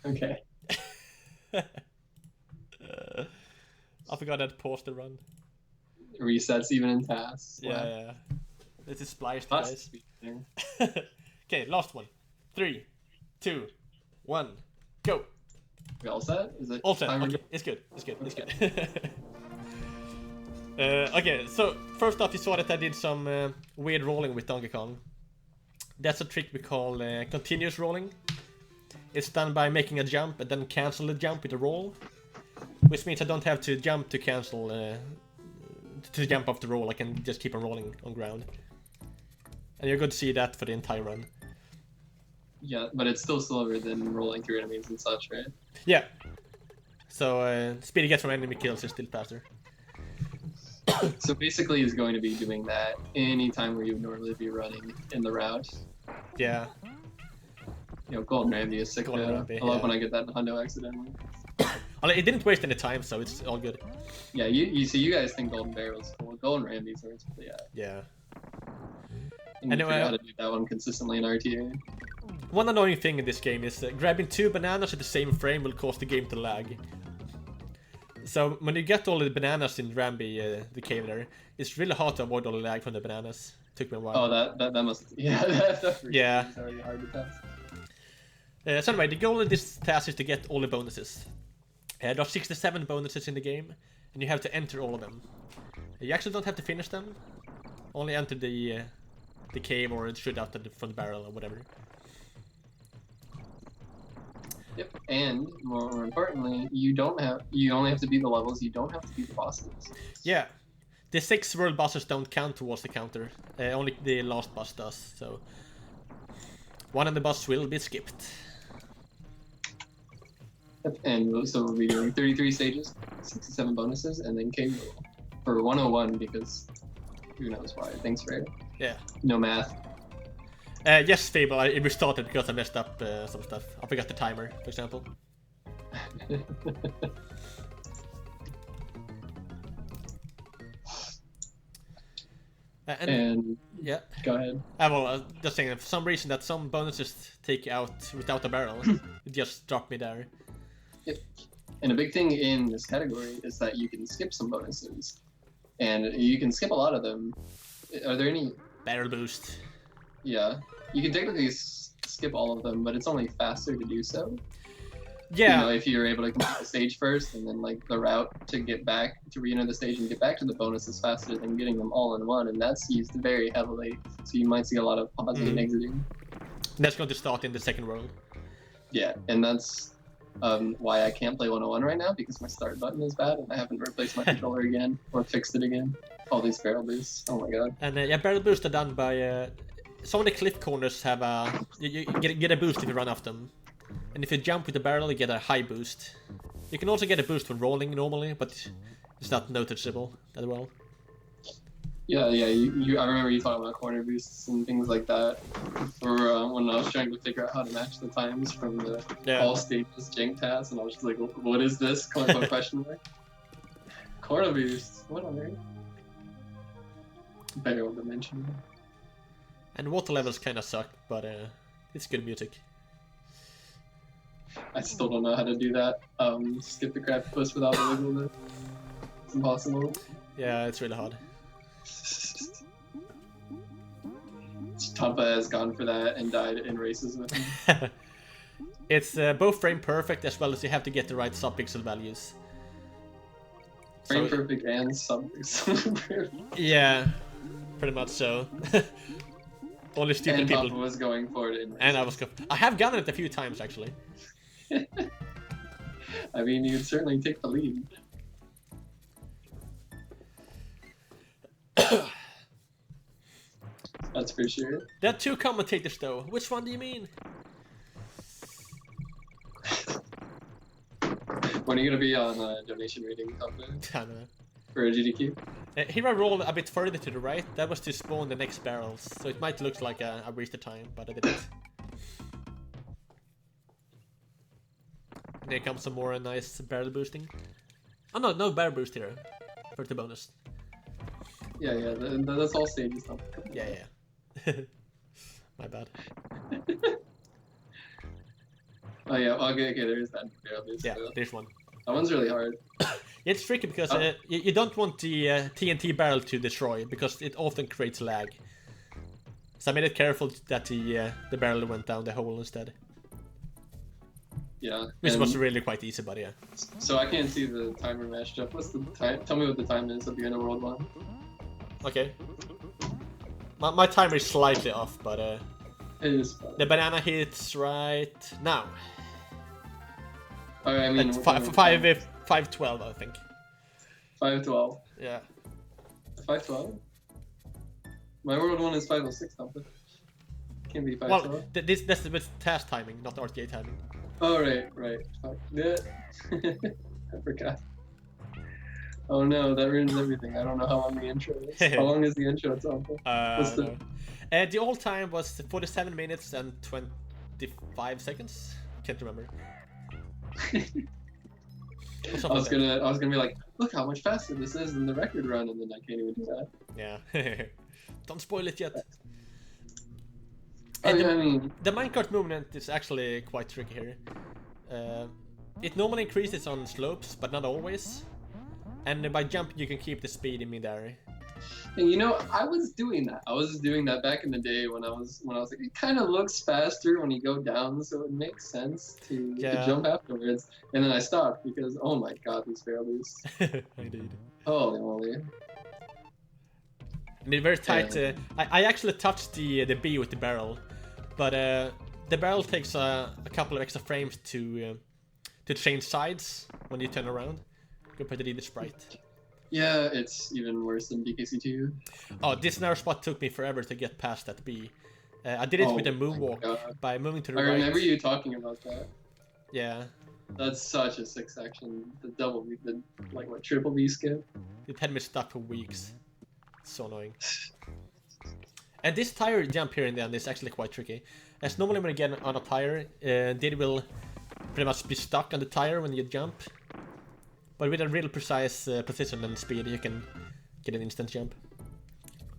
Okay. I forgot that pause the run. Resets even in TAS. Yeah, Wow. yeah. This is spliced, That's guys. the thing. Okay, last one. 3, 2, 1, go. We all set? Is it All set. timer? Okay, it's good. It's good. It's Okay. good. Okay, so first off, you saw that I did some weird rolling with Donkey Kong. That's a trick we call continuous rolling. It's done by making a jump and then cancel the jump with a roll, which means I don't have to jump to cancel to jump off the roll. I can just keep on rolling on ground, and you're going to see that for the entire run. Yeah, but it's still slower than rolling through enemies and such, right? Yeah. So speed you get from enemy kills is still faster. So basically, he's going to be doing that anytime where you would normally be running in the route. Yeah. You know, Golden Ramby is sick. Golden Ramby, I love yeah. when I get that in Hundo accidentally. Well, it didn't waste any time, so it's all good. Yeah, you see, you guys think Golden Barrel's cool. Golden Ramby's where it's really at. Yeah. And you figure out how to do that one consistently in RTA. One annoying thing in this game is grabbing 2 bananas at the same frame will cause the game to lag. So when you get all the bananas in Ramby, the cave there, it's really hard to avoid all the lag from the bananas. Took me a while. Oh, that must... Yeah, that's for Yeah. sure. It's already hard to test. So anyway, the goal of this task is to get all the bonuses. There are 67 bonuses in the game, and you have to enter all of them. You actually don't have to finish them. Only enter the cave or shoot out from the barrel or whatever. Yep, and more importantly, you only have to beat the levels, you don't have to beat the bosses. Yeah. The 6 world bosses don't count towards the counter. Only the last boss does, so... One of the bosses will be skipped. And so we'll be doing 33 stages, 67 bonuses, and then cave roll. For 101, because who knows why. Thanks, Ray. Yeah. No math. Yes, Fable, I restarted because I messed up some stuff. I forgot the timer, for example. And yeah. go ahead. Well, just saying, for some reason that some bonuses take out without a barrel, it just dropped me there. Yep. And a big thing in this category is that you can skip some bonuses. And you can skip a lot of them. Are there any... Barrel boost. Yeah. You can technically skip all of them, but it's only faster to do so. Yeah. You know, if you're able to complete the stage first, and then like the route to get back to re-enter the stage and get back to the bonus is faster than getting them all in one, and that's used very heavily. So you might see a lot of pausing and exiting. That's going to start in the second world. Yeah, and that's why I can't play 101 right now, because my start button is bad and I haven't replaced my controller again or fixed it again. All these barrel boosts. Oh my god. And yeah, barrel boosts are done by some of the cliff corners have a you get a boost if you run off them. And if you jump with the barrel, you get a high boost. You can also get a boost when rolling normally, but it's not noticeable that well. Yeah, I remember you talking about corner boosts and things like that. For when I was trying to figure out how to match the times from the all stages jank TAS, and I was just like, "What is this?" Question mark. Corner boost. What on earth? Barrel dimension. And water levels kind of suck, but it's good music. I still don't know how to do that. Skip the crap twist without the wiggle. It's impossible. Yeah, it's really hard. Tompa has gone for that and died in races with him. It's both frame perfect as well as you have to get the right subpixel values. Frame perfect and subpixel perfect. Yeah, pretty much so. Only stupid and people. Tompa was going for it in races. And I have gotten it a few times actually. I mean, you'd certainly take the lead. That's for sure. There are 2 commentators though. Which one do you mean? When are you gonna be on donation rating I don't know. for a GDQ? Here I rolled a bit further to the right. That was to spawn the next barrels. So it might look like a waste of time, but I didn't. There comes some more nice barrel boosting. Oh no barrel boost here. For the bonus. Yeah, that's all stages stuff. Yeah. My bad. Oh yeah, okay, there's that barely. Yeah, there's one. That one's really hard. It's tricky because you don't want the TNT barrel to destroy because it often creates lag. So I made it careful that the barrel went down the hole instead. Yeah. Which was really quite easy, but yeah. So I can't see the timer matched up. What's the time? Tell me what the time is at the end of World 1. Okay. My timer is slightly off, but it is fine. The banana hits right now. Okay, I mean, 5:12, I think. 5:12. Yeah. 5:12. My World 1 is 5:06. Tompa. Can't be 5:12. Well, that's with TAS timing, not RTA timing. Oh right. Yeah. I forgot. Oh no, that ruins everything. I don't know how long the intro is. How long is the intro, Tompa? The all time was 47 minutes and 25 seconds. Can't remember. I was gonna be like, look how much faster this is than the record run, and then I can't even do that. Yeah. Don't spoil it yet. I mean, the Minecart movement is actually quite tricky here. It normally increases on slopes, but not always. And by jumping, you can keep the speed in midair. And you know, I was doing that. I was doing that back in the day when I was like, it kind of looks faster when you go down, so it makes sense to jump afterwards. And then I stopped because, oh my god, these failures. Indeed. Holy moly. And they're very tight. I actually touched the B with the barrel, but the barrel takes a couple of extra frames to change sides when you turn around compared to the sprite. Yeah, it's even worse than DKC2. Oh, this narrow spot took me forever to get past that B. I did it with a moonwalk by moving to the right. I remember you talking about that. Yeah. That's such a sick section. The double B, triple B skip. It had me stuck for weeks. So annoying. And this tire jump here in the end is actually quite tricky. As normally when you get on a tire, it will pretty much be stuck on the tire when you jump. But with a real precise position and speed, you can get an instant jump.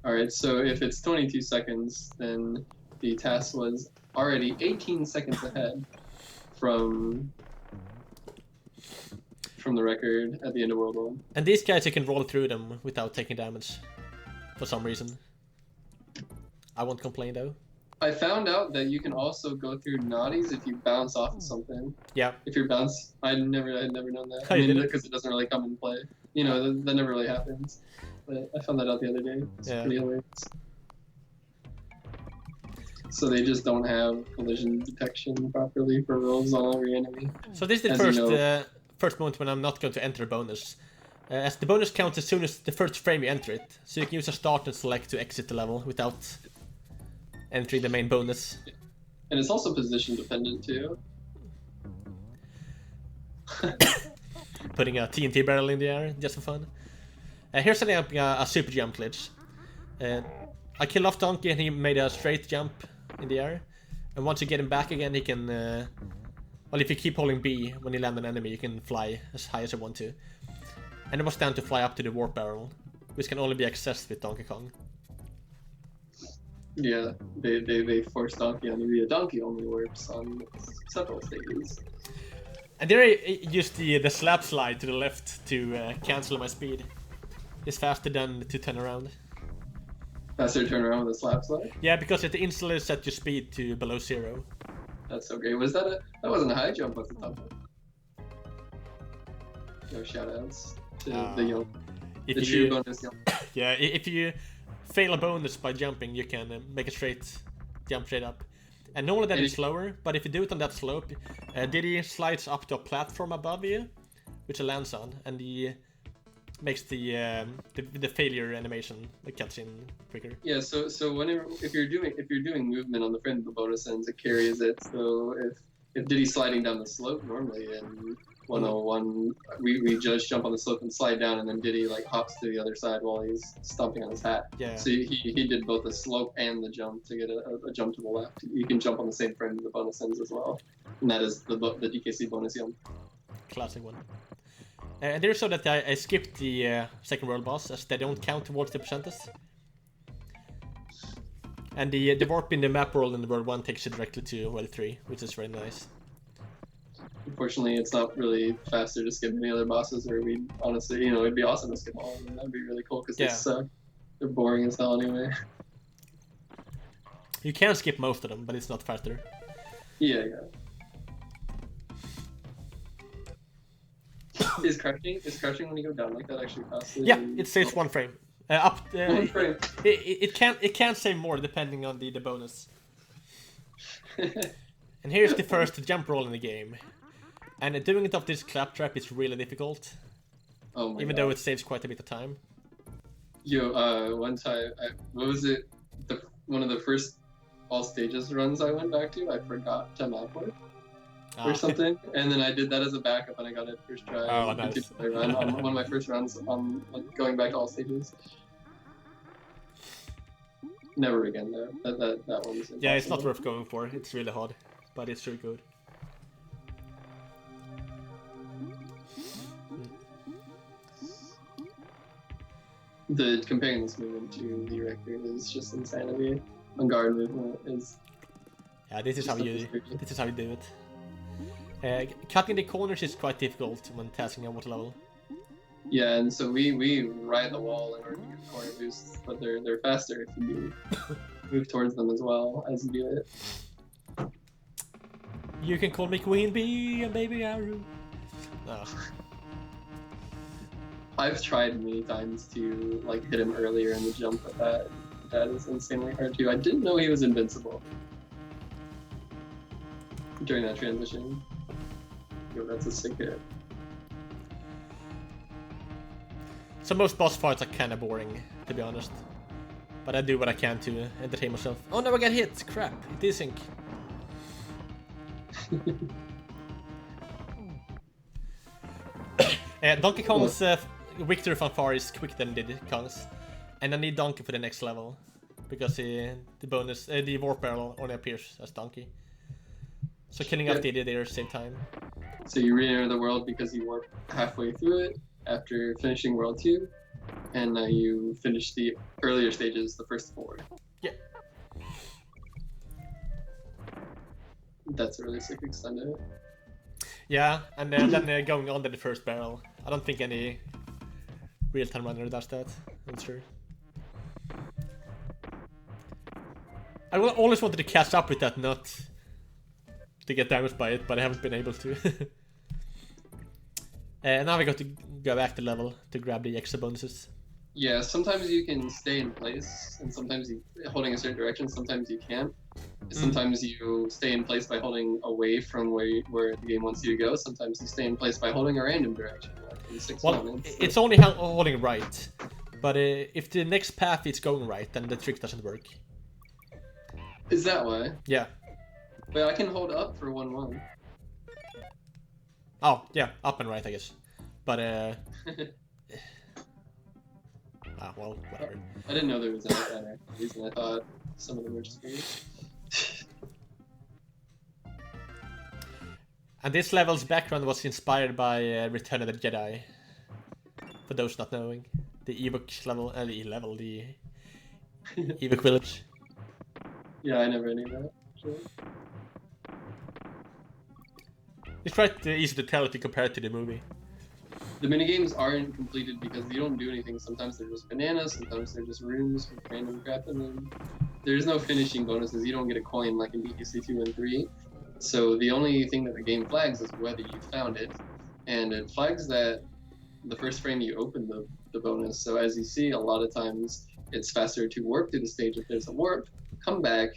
Alright, so if it's 22 seconds, then the TAS was already 18 seconds ahead from the record at the end of World 1. And these guys, you can roll through them without taking damage. For some reason. I won't complain though. I found out that you can also go through naughties if you bounce off of something. Yeah. If you bounce, I'd never known that. I mean, because it doesn't really come in play. You know, that never really happens. But I found that out the other day. It's pretty hilarious. So they just don't have collision detection properly for rolls on every enemy. So this is the first moment when I'm not going to enter a bonus. As the bonus counts as soon as the first frame you enter it, so you can use a start and select to exit the level without entering the main bonus. And it's also position dependent too. Putting a TNT barrel in the air just for fun. Here's setting up a super jump glitch. I killed off Donkey and he made a straight jump in the air. And once you get him back again, he can... well, if you keep holding B when you land an enemy, you can fly as high as you want to. And it was down to fly up to the warp barrel, which can only be accessed with Donkey Kong. Yeah, they forced Donkey on you. Donkey only works on several stages. And there I used the slap slide to the left to cancel my speed. It's faster than to turn around. Faster to turn around with a slap slide? Yeah, because it instantly set your speed to below 0. That's so great. Was that that wasn't a high jump, was it, Tompa? No shoutouts to the true bonus young. Yeah, if you fail a bonus by jumping, you can make a jump straight up. And normally that is slower, but if you do it on that slope, Diddy slides up to a platform above you, which it lands on, and he makes the failure animation that cuts in quicker. Yeah, so if you're doing movement on the front of the bonus ends, it carries it. So if Diddy's sliding down the slope normally in 101, we just jump on the slope and slide down, and then Diddy hops to the other side while he's stomping on his hat. Yeah. So he did both the slope and the jump to get a jump to the left. You can jump on the same frame of the bonus ends as well, and that is the DKC bonus jump. Classic one. And there, so that I skipped the second world boss, as they don't count towards the percentage. And the warp in the map world in the world 1 takes you directly to world 3, which is very nice. Unfortunately, it's not really faster to skip any other bosses, or we honestly, it'd be awesome to skip all of them. That'd be really cool because they suck. They're boring as hell anyway. You can skip most of them, but it's not faster. Yeah. Is crouching when you go down like that actually faster? Yeah, it saves 1 frame. 1 frame. It can save more depending on the bonus. And here's the first jump roll in the game. And doing it off this claptrap is really difficult. Oh my Even God. though it saves quite a bit of time. Yo, one time, what was it? One of the first all stages runs I went back to, I forgot to map work or something, and then I did that as a backup, and I got it first try. Oh, nice. Run on one of my first runs on going back to all stages. Never again though. That one was impossible. Yeah, it's not worth going for. It's really hard, but it's really good. Comparing this movement to the record is just insanity. Minecart Movement is. Yeah, this is how you do it. Cutting the corners is quite difficult when tasking at water level. Yeah, and so we ride the wall in order to get corner boosts, but they're faster if you move towards them as well as you do it. You can call me Queen Bee and Baby Aru. No. I've tried many times to hit him earlier in the jump, but that is insanely hard too. I didn't know he was invincible during that transition. Yo, that's a sick hit. So most boss fights are kinda boring, to be honest. But I do what I can to entertain myself. Oh no, I got hit! Crap, it is sync. Donkey Kong's victory fanfare is quicker than Diddy Kong's. And I need Donkey for the next level. Because the bonus, the warp barrel only appears as Donkey. So killing off Diddy there save time. So you re-enter the world because you warp halfway through it after finishing World 2. And now you finish the earlier stages, the first 4. Yeah. That's a really sick extent of it. Yeah, and then going on to the first barrel. I don't think any real-time runner does that, I'm sure. I always wanted to catch up with that nut to get damaged by it, but I haven't been able to. Now we got to go back to level to grab the extra bonuses. Yeah, sometimes you can stay in place, and sometimes you holding a certain direction, sometimes you can't. Sometimes you stay in place by holding away from where the game wants you to go. Sometimes you stay in place by holding a random direction. It's only holding right, but if the next path is going right, then the trick doesn't work. Is that why? Yeah. But I can hold up for 1-1. Oh, yeah, up and right, I guess. But, well, whatever. I didn't know there was any reason. I thought some of them were just weird. And this level's background was inspired by Return of the Jedi. For those not knowing. The Ewok level, the Ewok village. Yeah, I never knew that. Sure. It's quite easy to tell if you compare it to the movie. The minigames aren't completed because you don't do anything. Sometimes they're just bananas, sometimes they're just rooms with random crap in them. There's no finishing bonuses. You don't get a coin like in BTC 2 and 3. So the only thing that the game flags is whether you found it. And it flags that the first frame you open the bonus. So as you see, a lot of times it's faster to warp through the stage if there's a warp, come back,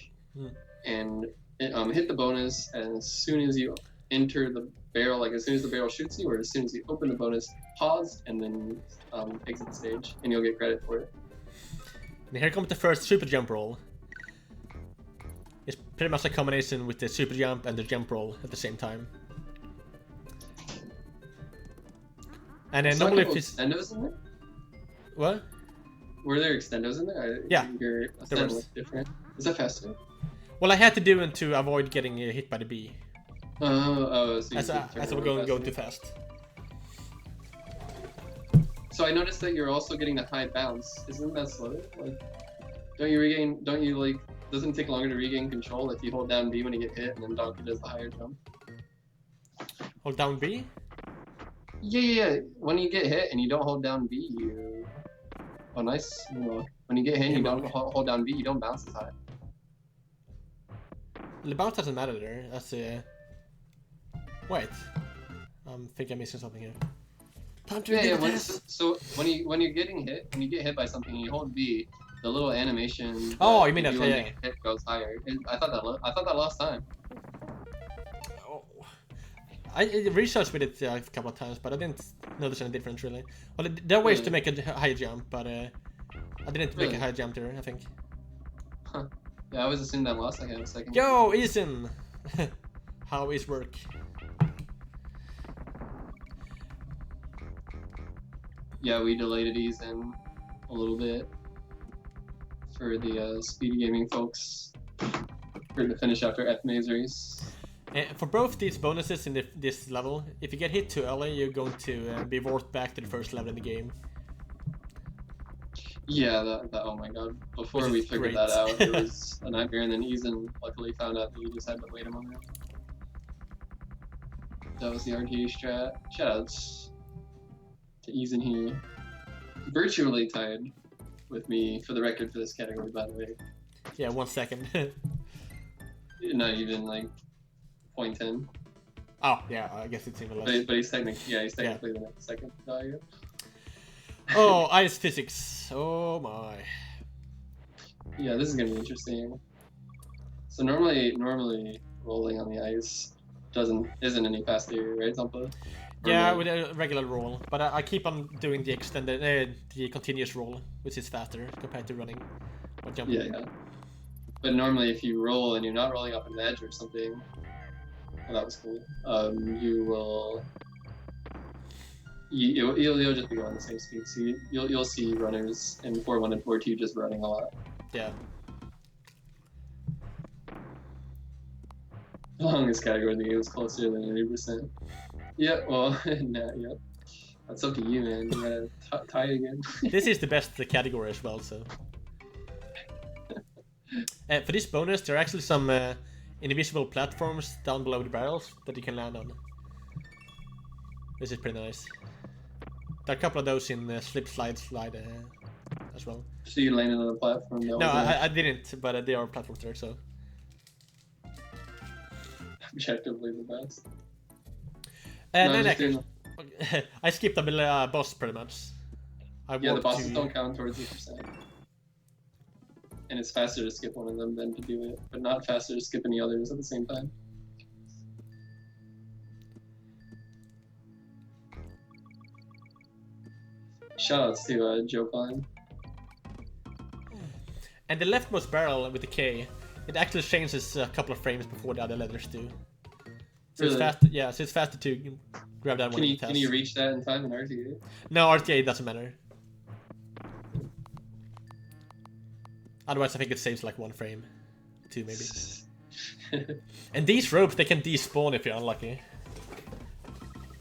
and hit the bonus, and as soon as you enter the barrel, like as soon as the barrel shoots you, or as soon as you open the bonus, pause, and then exit the stage, and you'll get credit for it. And here comes the first super jump roll. It's pretty much a combination with the super jump and the jump roll at the same time. And then normally if it's... extendos in there? What? Were there extendos in there? Yeah. Your extendo looks different. Is that faster? Well, I had to do it to avoid getting hit by the bee. So as we're going too fast. So I noticed that you're also getting a high bounce. Isn't that slow? Like, doesn't it take longer to regain control if you hold down B when you get hit and then Donkey does the higher jump? Hold down B? Yeah. When you get hit and you don't hold down B, you... Oh, nice. When you get hit and you don't hold down B, you don't bounce as high. The bounce doesn't matter there. That's Wait. I think I'm missing something here. Time to so when you get hit by something and you hold B, the little animation. Oh, you mean that? Yeah. Hit goes higher. I thought that last time. Oh. I researched with it a couple of times, but I didn't notice any difference really. Well, there are ways to make a high jump, but I didn't make a high jump there, I think. Huh. Yeah, I always assumed that lost like a second. Yo, Ethan! How is work? Yeah, we delayed these in a little bit for the speed gaming folks for the finish after F Maze race. For both these bonuses in this level, if you get hit too early, you're going to be warped back to the first level in the game. Yeah, that oh my god. Before we figured that out, it was a nightmare, and then Ethan luckily found out that you just had to wait a moment. That was the RTA strat. Shoutouts to Ethan. He virtually tied with me for the record for this category, by the way. Yeah, 1 second. Not even like 0.10. Oh, yeah, I guess it's even less. But he's technically the next second value. Oh, ice physics. Oh my. Yeah, this is gonna be interesting. So normally rolling on the ice isn't any faster, right, Tompa? Yeah, with a regular roll, but I keep on doing the the continuous roll, which is faster compared to running or jumping. Yeah. But normally, if you roll and you're not rolling up an edge or something, oh, that was cool. You'll just be going the same speed. So you'll see runners in 4-1 and 4-2 just running a lot. Yeah. The longest category in the game is closer than 80%. Yeah, well, yeah. That's up to you, man. You gotta tie it again. This is the best category as well, so. For this bonus, there are actually some invisible platforms down below the barrels that you can land on. This is pretty nice. There are a couple of those in Slide as well. So you landed on a platform? No, I didn't, but there are platforms there, so. Objectively the best. I skipped a boss pretty much. The bosses don't count towards the percent. And it's faster to skip one of them than to do it, but not faster to skip any others at the same time. Shoutouts to Joe Klein. And the leftmost barrel with the K, it actually changes a couple of frames before the other letters do. So really? It's faster. Yeah, so it's faster to grab that one. Can you reach that in time in RTA? No, RTA doesn't matter. Otherwise, I think it saves like 1 frame, 2 maybe. And these ropes, they can despawn if you're unlucky.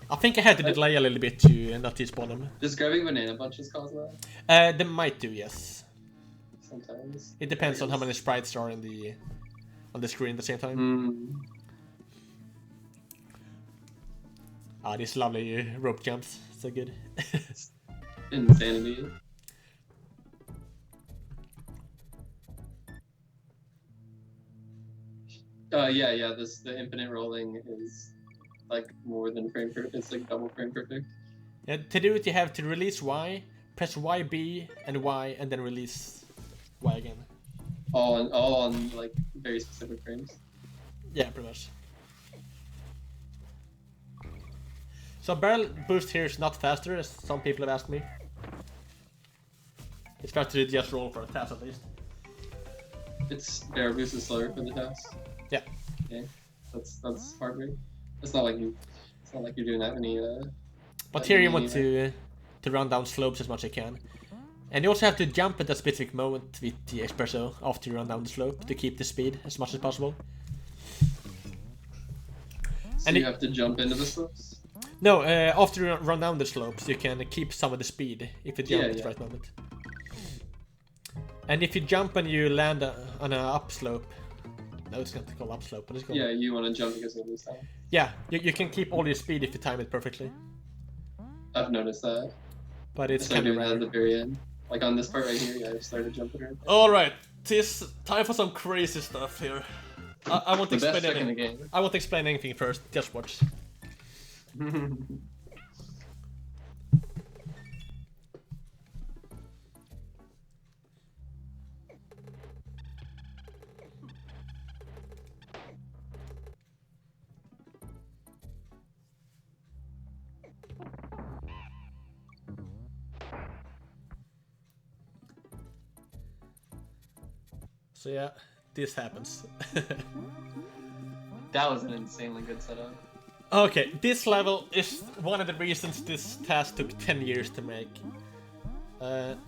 I think I had to delay a little bit to not despawn them. Does grabbing banana bunches cause that? They might do, yes. Sometimes. It depends on how many sprites are on the screen at the same time. Ah, these lovely rope jumps, so good. Insanity. Yeah. The infinite rolling is like more than frame perfect. It's like double frame perfect. Yeah, to do it, you have to release Y, press YB and Y, and then release Y again. All on like very specific frames. Yeah, pretty much. So barrel boost here is not faster, as some people have asked me. It's faster to just roll for a TAS at least. It's barrel boost is slower for the TAS. Yeah. Okay. That's hard. It's not like you're doing that many. But here you want to run down slopes as much as you can, and you also have to jump at a specific moment with the espresso after you run down the slope to keep the speed as much as possible. So and you have to jump into the slopes? No, after you run down the slopes, you can keep some of the speed if you jump at the right moment. And if you jump and you land on an upslope, No, it's going to call upslope, but it's going. Yeah, you want to jump because you lose time. Yeah, you can keep all your speed if you time it perfectly. I've noticed that. But it's kind of rare. At the very end. Like on this part right here, yeah, I started jumping around. Alright, it's time for some crazy stuff here. I won't explain anything. In the game. I won't explain anything first, just watch. So yeah, this happens. That was an insanely good setup. Okay, this level is one of the reasons this task took 10 years to make.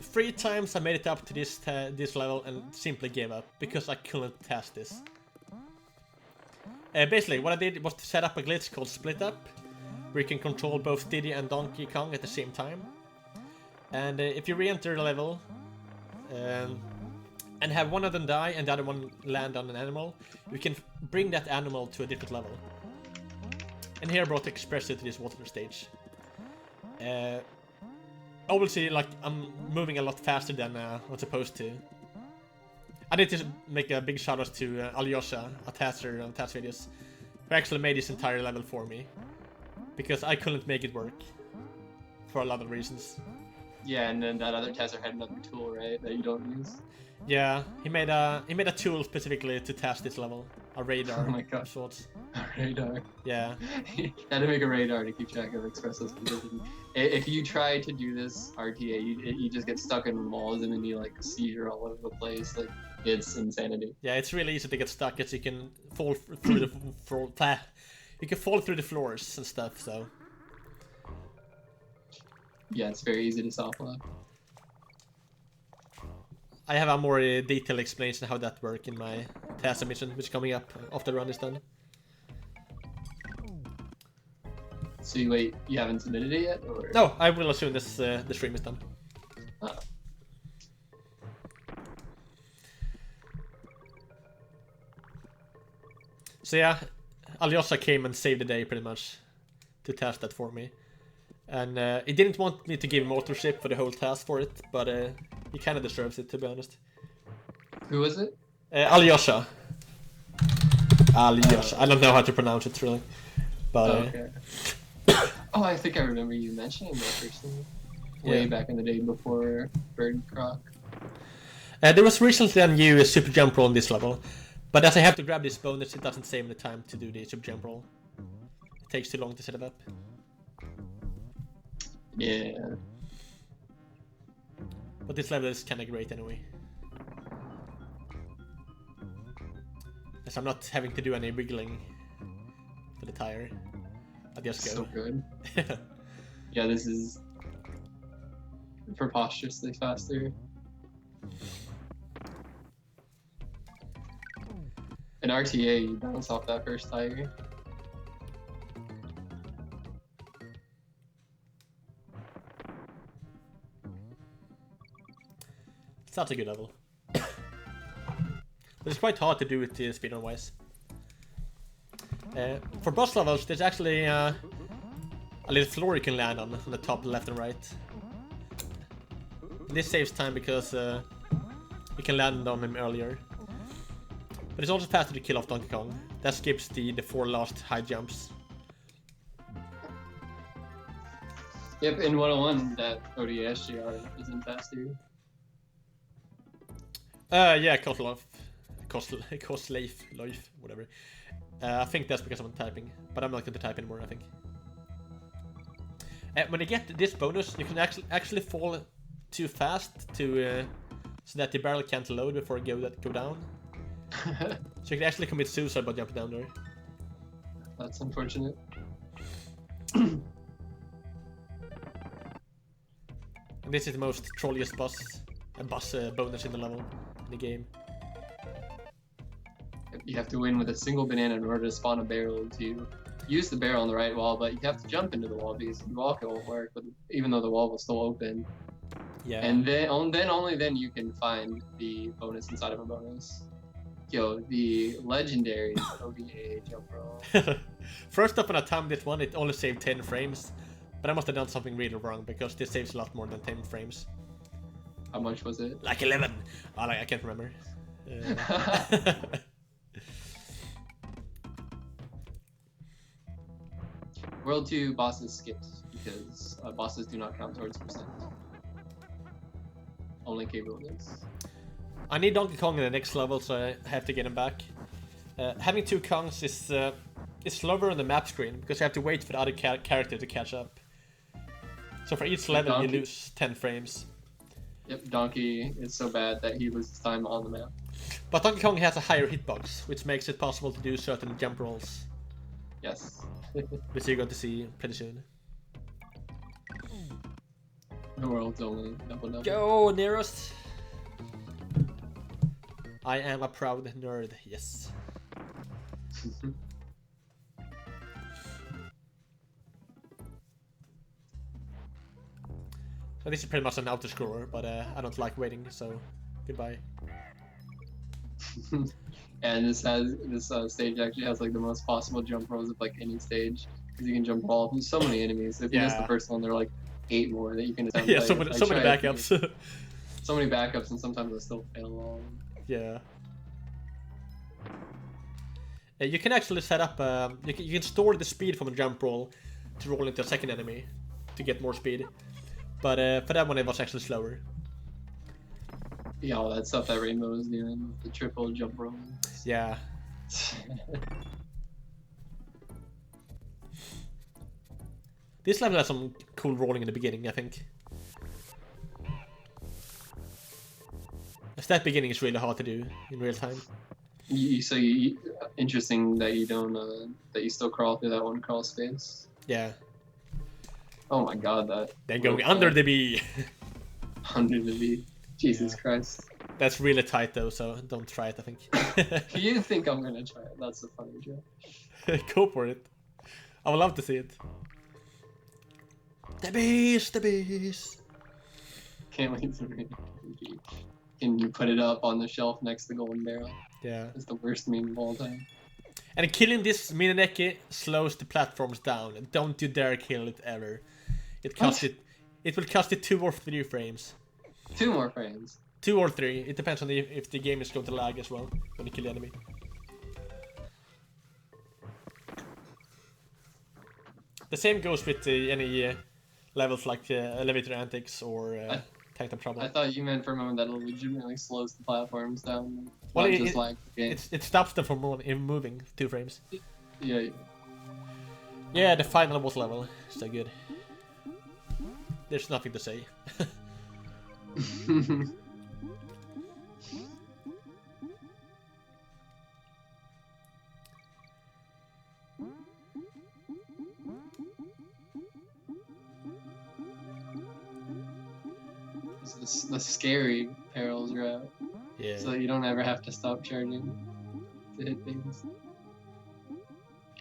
3 times I made it up to this level and simply gave up because I couldn't task this. Basically, what I did was to set up a glitch called Split Up, where you can control both Diddy and Donkey Kong at the same time. And if you re-enter the level, and have one of them die and the other one land on an animal, you can bring that animal to a different level. And here I brought Express it to this water stage. Obviously, like, I'm moving a lot faster than I'm supposed to. I need to make a big shout out to Alyosha, a taster on TAS videos, who actually made this entire level for me. Because I couldn't make it work. For a lot of reasons. Yeah, and then that other taster had another tool, right, that you don't use? Yeah, he made a tool specifically to test this level. A radar. Oh my god. Of sorts. A radar. Yeah. Had to make a radar to keep track of Expresso's position. If you try to do this RTA, you just get stuck in walls and then you like seizure all over the place. Like, it's insanity. Yeah, it's really easy to get stuck as you can fall through the floor. You can fall through the floors and stuff. So. Yeah, it's very easy to soft lock. I have a more detailed explanation how that works in my TAS submission, which is coming up after the run is done. So you haven't submitted it yet? Or? No, I will as soon as the stream is done. Oh. So yeah, Alyosha came and saved the day pretty much to test that for me. And he didn't want me to give him authorship for the whole task for it, but he kind of deserves it, to be honest. Who was it? Alyosha. Alyosha. I don't know how to pronounce it, really. But, okay. Oh, I think I remember you mentioning that person. Way back in the day before Bird Croc. There was recently a new super jump roll on this level, but as I have to grab this bonus, it doesn't save me the time to do the super jump roll. It takes too long to set it up. Yeah. But this level is kinda great anyway. As I'm not having to do any wiggling for the tire. I just go. So good. Yeah, this is preposterously faster. In RTA, you bounce off that first tire. It's not a good level. But it's quite hard to do it speedrun wise. For boss levels, there's actually a little floor you can land on the top left and right. This saves time because you can land on him earlier. But it's also faster to kill off Donkey Kong. That skips the 4 last high jumps. Yep, in 101, that ODSGR isn't faster. Yeah, cost life, whatever. I think that's because I'm typing, but I'm not going to type anymore, I think. When you get this bonus, you can actually fall too fast to so that the barrel can't load before it go down. So you can actually commit suicide by jumping down there. That's unfortunate. And this is the most trolliest boss bonus in the level, in the game. You have to win with a single banana in order to spawn a barrel to use the barrel on the right wall, but you have to jump into the wall because the wall won't work, but even though the wall was still open. Yeah. And then only then you can find the bonus inside of a bonus. Yo, the legendary OVA jump roll. First up on a timed one, it only saved 10 frames. But I must have done something really wrong because this saves a lot more than 10 frames. How much was it? Like 11. Oh, I can't remember. World 2 bosses skipped because bosses do not count towards percent. Only K-Roll does. I need Donkey Kong in the next level, so I have to get him back. Having 2 Kongs is slower on the map screen because you have to wait for the other character to catch up. So for each level you lose 10 frames. Yep, Donkey is so bad that he loses time on the map. But Donkey Kong has a higher hitbox, which makes it possible to do certain jump rolls. Yes. Which you're going to see pretty soon. The world's only double. Go, nearest! I am a proud nerd, yes. So this is pretty much an auto-scroller, but I don't like waiting, so goodbye. And this stage actually has like the most possible jump rolls of like any stage, because you can jump roll from so many enemies. If you miss the first one, there are like 8 more that you can attempt. Yeah, so many backups. So many backups, and sometimes I still fail all of them. Yeah. You can actually set up. You can store the speed from a jump roll to roll into a second enemy to get more speed. But for that one, it was actually slower. Yeah, all that stuff that Rainbow is doing with the triple jump roll. Yeah. This level has some cool rolling in the beginning, I think. As that beginning is really hard to do in real time. Interesting that you don't that you still crawl through that one crawl space. Yeah. Oh my god, that. They're going under the bee. Under the bee. Jesus Christ. That's really tight though, so don't try it, I think. You think I'm gonna try it? That's a funny joke. Go for it. I would love to see it. The bees, the bees. Can't wait to read it. Can you put it up on the shelf next to Golden Barrel? Yeah. It's the worst meme of all time. And killing this Mineneki slows the platforms down. Don't you dare kill it ever. It will cost you 2 or 3 frames. 2 more frames. 2 or 3. It depends on if the game is going to lag as well when you kill the enemy. The same goes with any levels like Elevator Antics or Titan Trouble. I thought you meant for a moment that it legitimately slows the platforms down. Well, it stops them from moving 2 frames. Yeah. Yeah, the final boss level. So good. There's nothing to say. The scary perils route. Yeah. So you don't ever have to stop charging to hit things.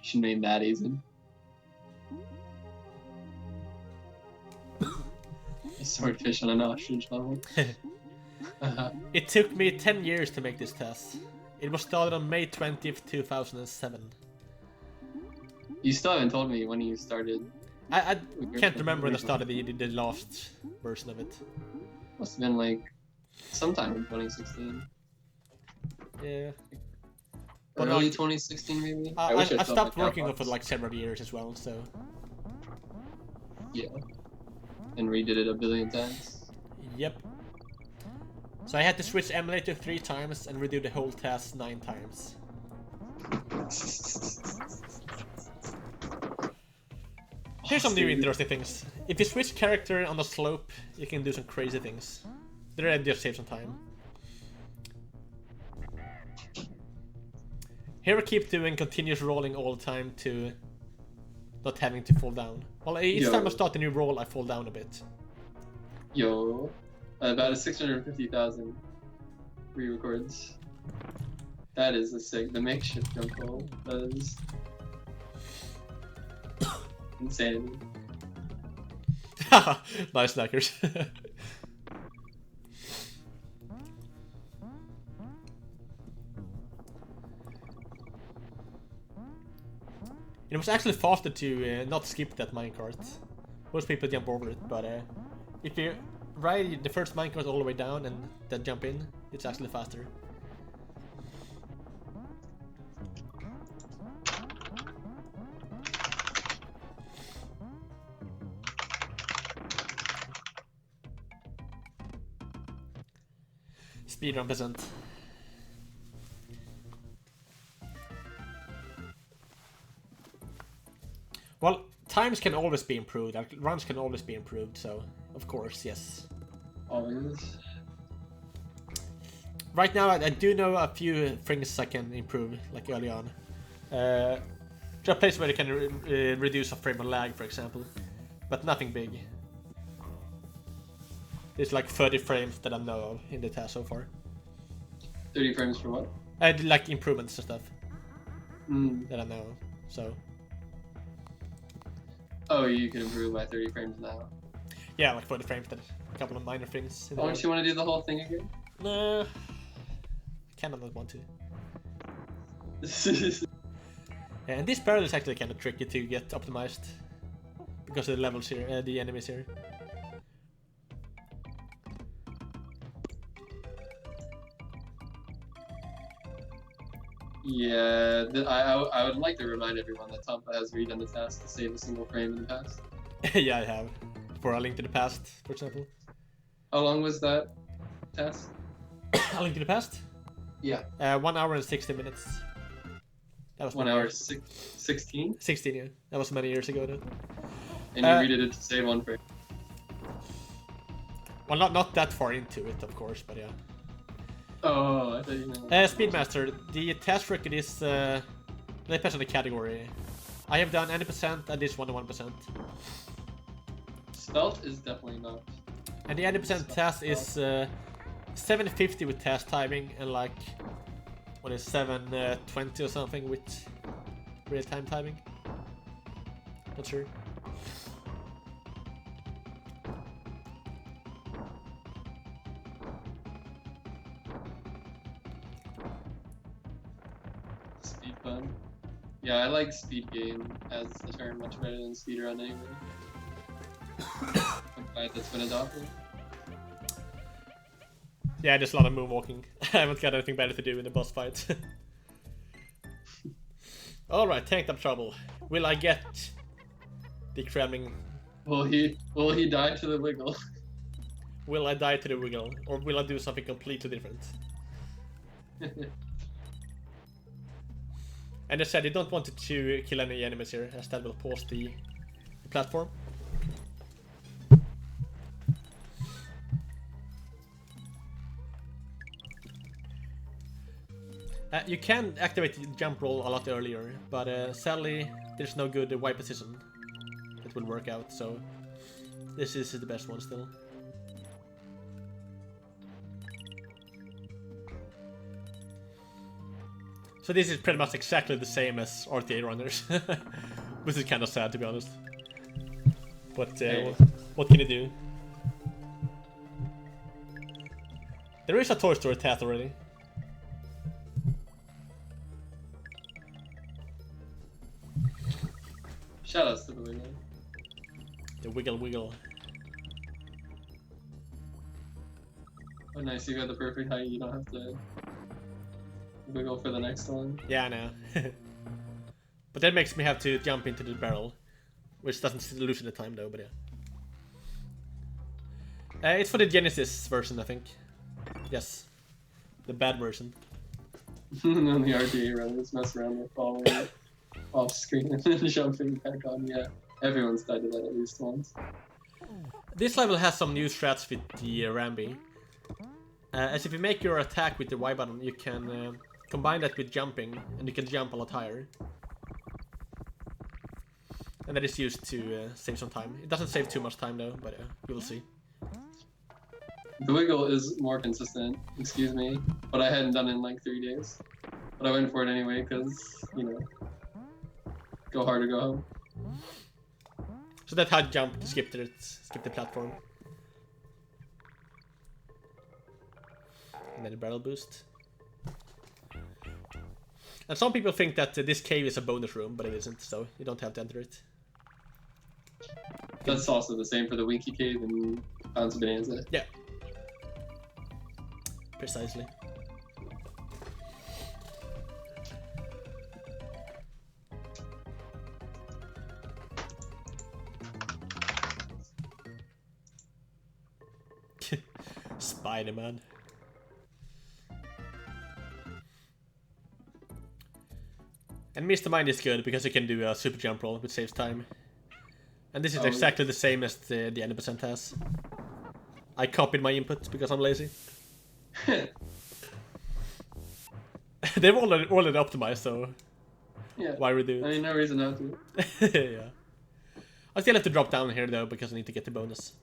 Should name that easy. A swordfish on an ostrich level. It took me 10 years to make this test. It was started on May 20th, 2007. You still haven't told me when you started. I can't remember when I started the last version of it. Must have been like sometime in 2016. Yeah. But early 2016 maybe? I stopped working on it for like several years as well, so... Yeah. And redid it a billion times? Yep. So I had to switch emulator 3 times and redo the whole task 9 times. Here's some new interesting things. If you switch character on the slope, you can do some crazy things. There just save some time. Here we keep doing continuous rolling all the time to not having to fall down. Well, each time I start a new roll, I fall down a bit. Yo, about 650,000 re-records. That is a sick. The makeshift jump roll. That is insanity. Nice snackers. It was actually faster to not skip that minecart. Most people jump over it, but if you ride the first minecart all the way down and then jump in, it's actually faster. Speedrun peasant. Well, times can always be improved, runs can always be improved, so of course, yes. Always. Right now, I do know a few things I can improve, like early on. There are places where you can reduce a frame of lag, for example, but nothing big. There's like 30 frames that I know of in the TAS so far. 30 frames for what? I did like improvements and stuff that I know of, so. Oh, you can improve by 30 frames now. Yeah, like 40 frames, then a couple of minor things. Oh, don't you want to do the whole thing again? No, I kinda not want to. And this barrel is actually kind of tricky to get optimized because of the levels here, the enemies here. Yeah, I would like to remind everyone that Tompa has redone the task to save a single frame in the past. Yeah, I have. For A Link to the Past, for example. How long was that task? A Link to the Past? Yeah. 1 hour and 60 minutes. That was 1 hour 16? 16, yeah. That was many years ago, though. And you redid it to save 1 frame. Well, not that far into it, of course, but yeah. Oh, I thought you meant... Speedmaster, the task record is... depends on the category. I have done 90% and this one 1%. Stealth is definitely not. And the 90% task is 750 with task timing and like... What is 720 or something with real-time timing? Not sure. Speed fun. Yeah, I like speed game as a term much better than speedrun anyway. I'm glad that's been adopted. Yeah, there's a lot of moonwalking. I haven't got anything better to do in the boss fight. Alright, tanked up trouble. Will I get the Kremling? Will he die to the wiggle? Will I die to the wiggle? Or will I do something completely different? And I said you don't want to kill any enemies here, as that will pause the platform. You can activate the jump roll a lot earlier, but sadly there's no good Y position that will work out, so this is the best one still. So this is pretty much exactly the same as RTA runners, which is kind of sad to be honest. But what can you do? There is a Toy Story TAS already. Shout outs to the wiggle. The wiggle wiggle. Oh nice, you got the perfect height, you don't have to wiggle for the next one. Yeah, I know. But that makes me have to jump into the barrel, which doesn't loosen the time though, but yeah. It's for the Genesis version, I think. Yes. The bad version. And then the RTA runners mess around with falling off screen and then jumping back on. Yeah, everyone's died to that at least once. This level has some new strats with the Rambi. As if you make your attack with the Y button, you can combine that with jumping, and you can jump a lot higher. And that is used to save some time. It doesn't save too much time though, but you will see. The wiggle is more consistent, excuse me, but I hadn't done it in like 3 days. But I went for it anyway, because, you know, go hard or go home. So that had jump to skip the platform. And then the barrel boost. And some people think that this cave is a bonus room, but it isn't, so you don't have to enter it. That's also the same for the Winky Cave and Bounce Bonanza. Yeah. Precisely. Spider-Man. And Mr. Mind is good because you can do a super jump roll, which saves time. And this is exactly the same as the N% TAS. I copied my input because I'm lazy. They've already optimized, so yeah. Why redo it? I mean, no reason not to. Yeah. I still have to drop down here though because I need to get the bonus.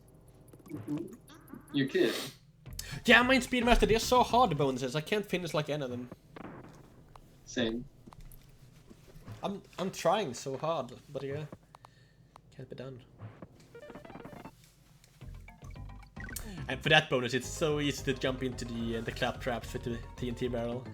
You're kidding. Yeah, mine Speedmaster, they're so hard, the bonuses. I can't finish like any of them. Same. I'm trying so hard, but yeah, can't be done. And for that bonus, it's so easy to jump into the clap traps with the TNT barrel.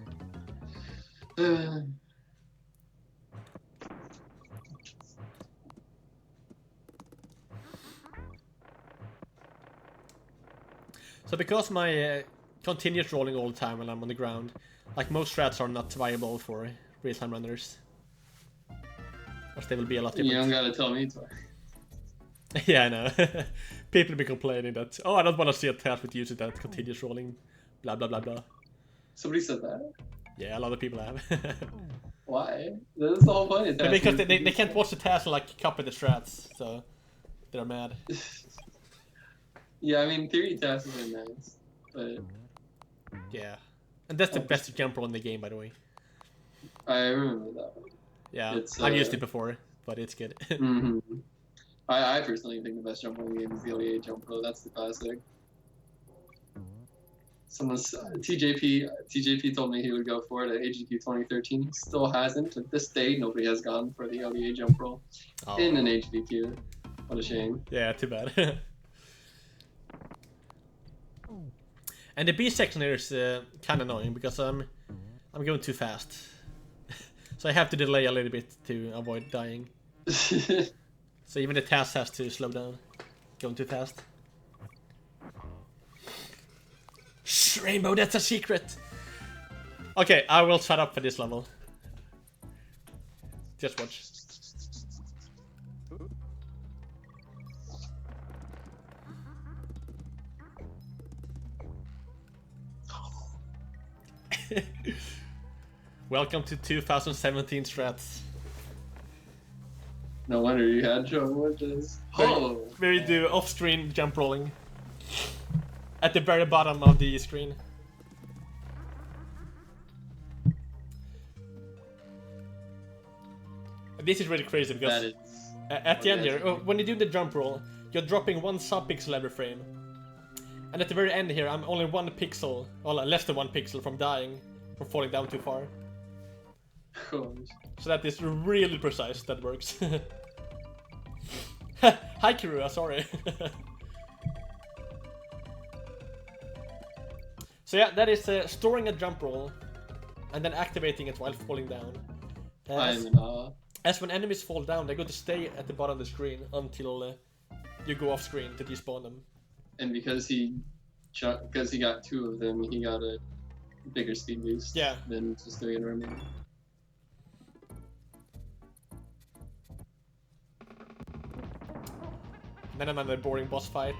So because my continuous rolling all the time when I'm on the ground, like most strats are not viable for real-time runners. Or they will be a lot different. You don't gotta tell me twice. Yeah, I know. People be complaining that, oh, I don't want to see a TAS with using that continuous rolling, blah blah blah blah. Somebody said that? Yeah, a lot of people have. Why? That's the whole point. Because they can't watch the TAS and like copy the strats, so they're mad. Yeah, I mean, theory tasks are nice, but... Yeah. And that's the best jump roll in the game, by the way. I remember that one. Yeah, I've used it before, but it's good. Mm-hmm. I personally think the best jump roll in the game is the LEA jump roll. That's the classic. TJP told me he would go for it at AGQ 2013. He still hasn't. To this day, nobody has gone for the LEA jump roll in an HVQ. What a shame. Yeah, too bad. And the B section here is kind of annoying because I'm going too fast. So I have to delay a little bit to avoid dying. So even the TAS has to slow down. Going too fast. Shh, Rainbow, that's a secret! Okay, I will shut up for this level. Just watch. Welcome to 2017 strats. No wonder you had trouble with this. Oh! Where you do off-screen jump rolling. At the very bottom of the screen. This is really crazy because at the end here, when you do the jump roll, you're dropping 1 sub-pixel every frame. And at the very end here, I'm only 1 pixel, or less than 1 pixel from dying, from falling down too far. So that is really precise, that works. Hi Kirua, sorry. So yeah, that is storing a jump roll, and then activating it while falling down. As when enemies fall down, they're going to stay at the bottom of the screen until you go off screen to despawn them. And because he got 2 of them, he got a bigger speed boost than just doing it normally. Then another boring boss fight.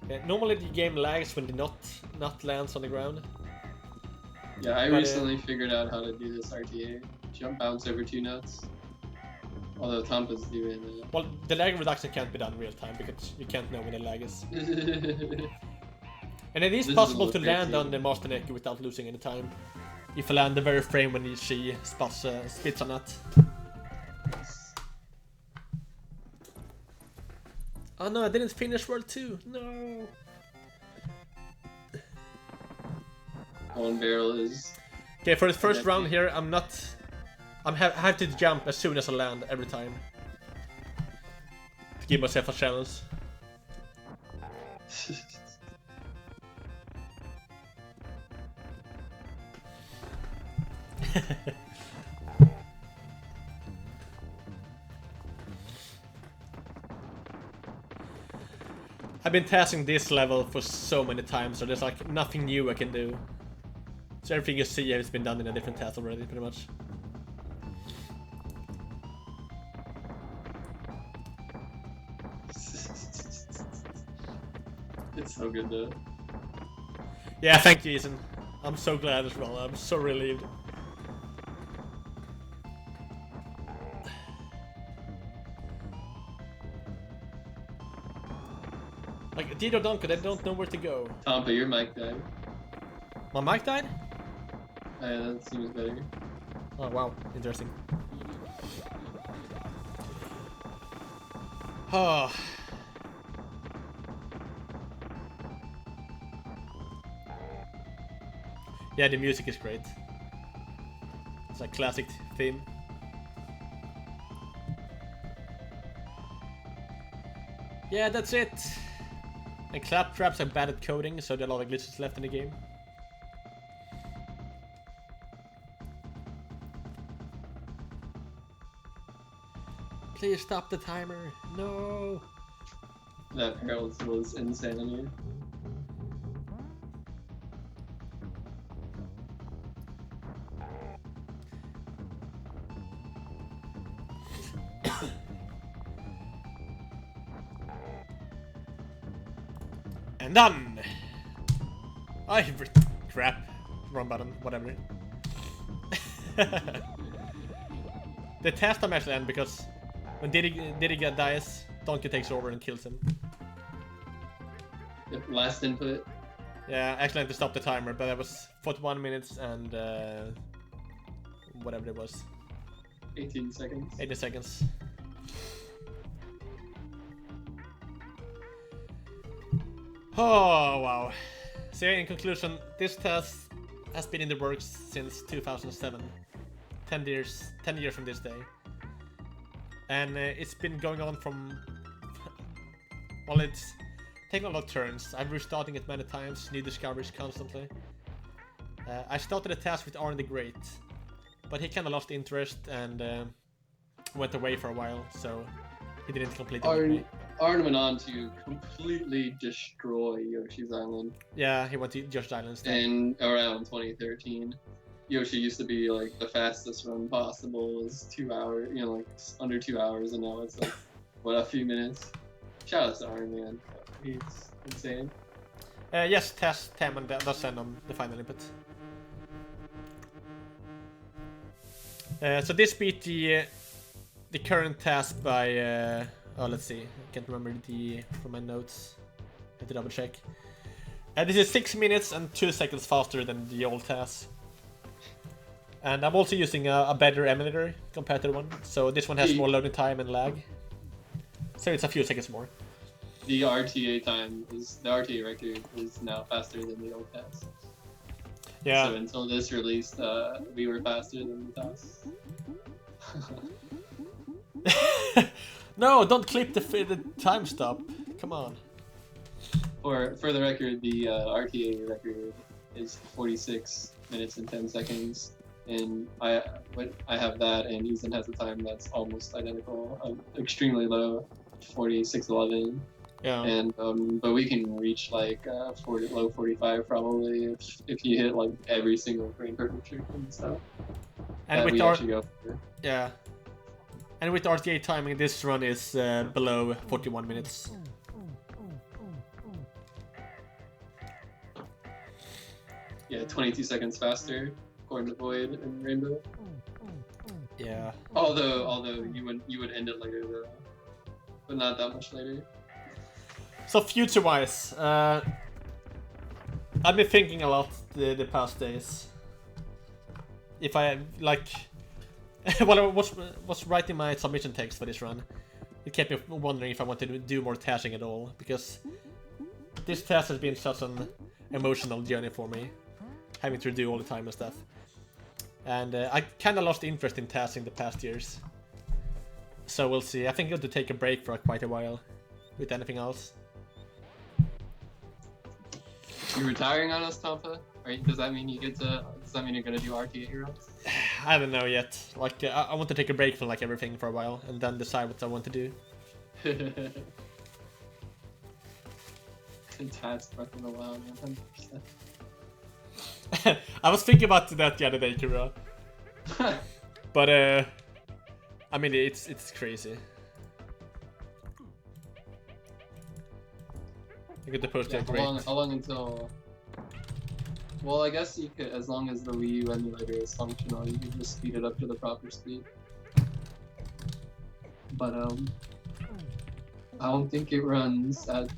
Yeah, normally the game lags when the nut lands on the ground. Yeah, I recently figured out how to do this RTA. Jump bounce over 2 nuts. Although Tompa's doing it. Well, the lag reduction can't be done in real time because you can't know when the lag is. And it is possible to land on the Master Neck without losing any time. If you land the very frame when she spits a nut. Oh no, I didn't finish World 2. No. One barrel is... Okay, for the first round here, I have to jump as soon as I land every time. To give myself a challenge. I've been tasking this level for so many times, so there's like nothing new I can do. So everything you see has been done in a different task already, pretty much. It's so good though. Yeah, thank you, Ethan. I'm so glad as well. I'm so relieved. Like, Dido Duncan, I don't know where to go. Tompa, your mic died. My mic died? Yeah, that seems better. Oh, wow. Interesting. Oh. Yeah, the music is great. It's a classic theme. Yeah, that's it. And claptraps are bad at coding, so there are a lot of glitches left in the game. Please stop the timer. No. That peril was insanity. And done! Crap. Wrong button, whatever. The test time actually ends because when Diddy dies, Donkey takes over and kills him. Yep, last input. Yeah, actually I had to stop the timer, but that was 41 minutes and whatever it was. 18 seconds. 80 seconds. Oh, wow. So in conclusion, this test has been in the works since 2007. 10 years from this day. And it's been going on from... Well, it's taken a lot of turns. I'm restarting it many times, new discoveries constantly. I started a task with Arne the Great, but he kinda lost interest and went away for a while, so he didn't complete it with me. Arne went on to completely destroy Yoshi's Island. Yeah, he went to Yoshi's Island. In around 2013. Yoshi used to be like the fastest run possible was 2 hours, you know, like under 2 hours, and now it's like, what, a few minutes? Shout out to Arne, man. He's insane. Yes, test 10 and does send on the final input. So this beat the current task by oh, let's see, I can't remember from my notes. I have to double check. This is 6 minutes and 2 seconds faster than the old task. And I'm also using a better emulator compared to the one, so this one has more loading time and lag. So it's a few seconds more. The RTA record is now faster than the old task. Yeah. So until this released, we were faster than the task. No, don't clip the time stop. Come on. For the record, the RTA record is 46 minutes and 10 seconds, and I have that, and Ethan has a time that's almost identical, extremely low, 46:11. Yeah. And but we can reach like low 45 probably if you hit like every single frame per picture and stuff. And with yeah. And with RTA timing, this run is below 41 minutes. Yeah, 22 seconds faster, according to Void and Rainbow. Yeah. Although you would end it later though, but not that much later. So future-wise, I've been thinking a lot the past days. If I like, while I was writing my submission text for this run, it kept me wondering if I wanted to do more tashing at all, because this task has been such an emotional journey for me, having to do all the time and stuff. And I kind of lost interest in tashing the past years. So we'll see. I think I'm going to take a break for quite a while with anything else. You retiring on us, Tompa? Does that mean you're gonna do RTA heroes? I don't know yet. Like, I want to take a break from like everything for a while and then decide what I want to do. TAS Breath of the Wild, 100%. I was thinking about that the other day, Kira. But I mean, it's crazy. You get the post How long until? Well, I guess you could, as long as the Wii U emulator is functional, you can just speed it up to the proper speed. But I don't think it runs at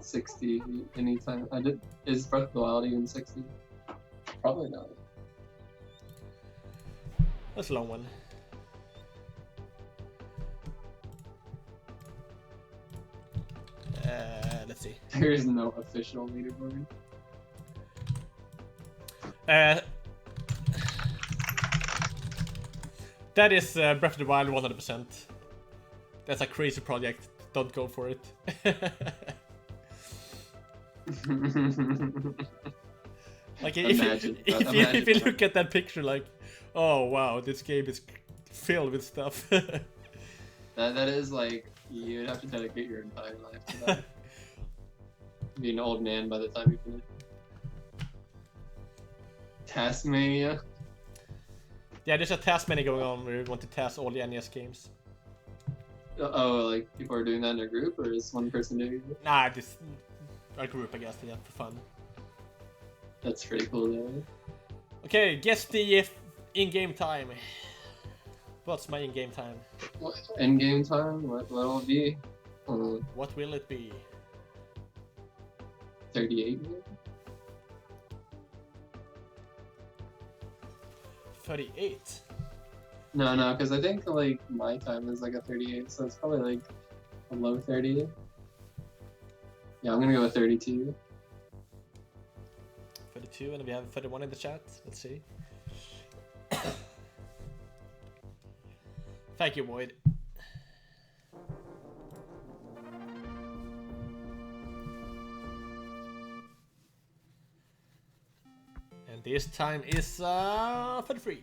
60 anytime. Is Breath of the Wild even 60? Probably not. That's a long one. Let's see. There is no official leaderboard. That is Breath of the Wild 100%. That's a crazy project. Don't go for it. Like if you look at that picture, like, oh wow, this game is filled with stuff. that is like, you'd have to dedicate your entire life to that. Be an old man by the time you finish. Tasmania. Yeah, there's a TAS mania going on where you want to TAS all the NES games. Oh, like people are doing that in a group, or is one person doing it? Nah, just a group, I guess, yeah, for fun. That's pretty cool, though. Okay, guess the in-game time. What's my in-game time? What? In-game time? What will it be? What will it be? 38? 38? No, because I think like my time is like a 38, so it's probably like a low 30. Yeah, I'm gonna go with 32. 32, and we have 31 in the chat. Let's see. Thank you, Void. And this time is 33.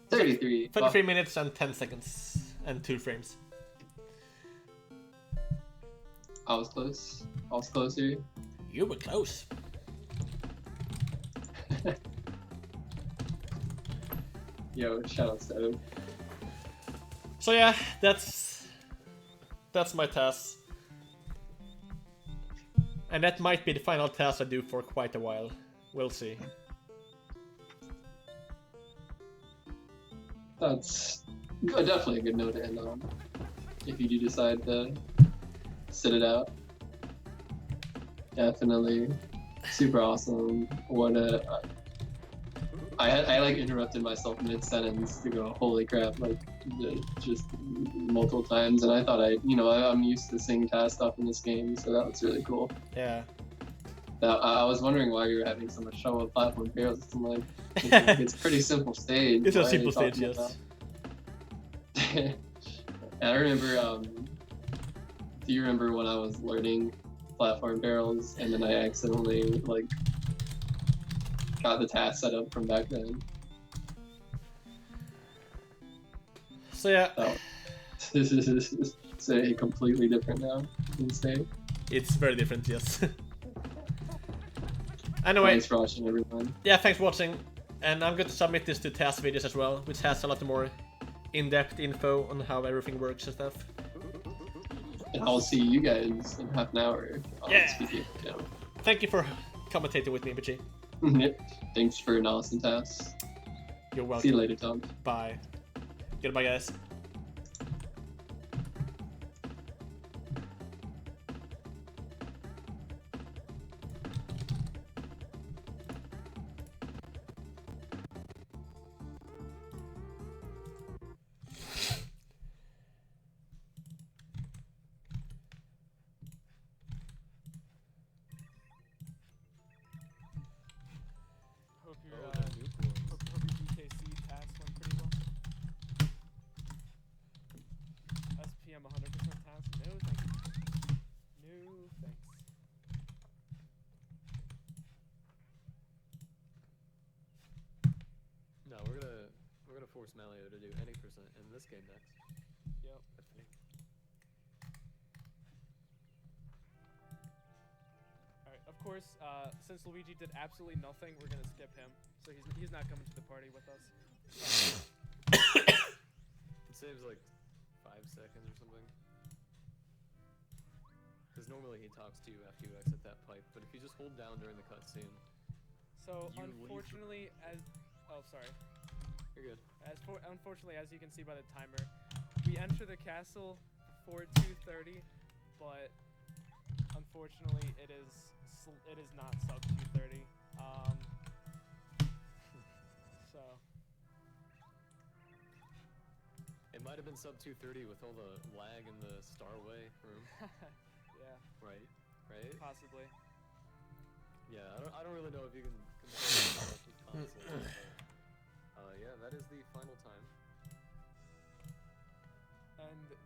33. 33 minutes and 10 seconds and 2 frames. I was close. I was closer. You were close. Yo, shout out to So yeah, that's my TAS. And that might be the final TAS I do for quite a while. We'll see. That's definitely a good note to end on. If you do decide to sit it out. Definitely super awesome. What a... I like interrupted myself mid-sentence to go, holy crap, like just multiple times, and I thought I'm used to seeing TAS stuff in this game, so that was really cool. Yeah. I was wondering why you were having so much trouble with platform barrels. I'm like, it's a pretty simple stage. It's a simple stage, yes. And I remember, do you remember when I was learning platform barrels and then I accidentally like got the TAS set up from back then? So yeah. Oh. This is completely different now. Insane. It's very different, yes. Anyway, thanks for watching, everyone. Yeah, thanks for watching. And I'm going to submit this to TAS videos as well, which has a lot more in-depth info on how everything works and stuff. And I'll see you guys in half an hour. Speaking, Thank you for commentating with me, Bichi. Yep. Thanks for analysis TAS. You're welcome. See you later, Tom. Bye. Goodbye, guys. force Malio to do any percent in this game next. Yep. I think. Alright, of course, since Luigi did absolutely nothing, we're gonna skip him. So he's not coming to the party with us. It saves like 5 seconds or something. Because normally he talks to you after you exit that pipe, but if you just hold down during the cutscene. So You unfortunately, sorry. You're good. Unfortunately, as you can see by the timer, we enter the castle for 2:30, but unfortunately it is not sub 2:30. So. It might have been sub 230 with all the lag in the Starway room. Yeah. Right? Right? Possibly. Yeah, I don't really know if you can compare it with console, but yeah, that is the final time. And the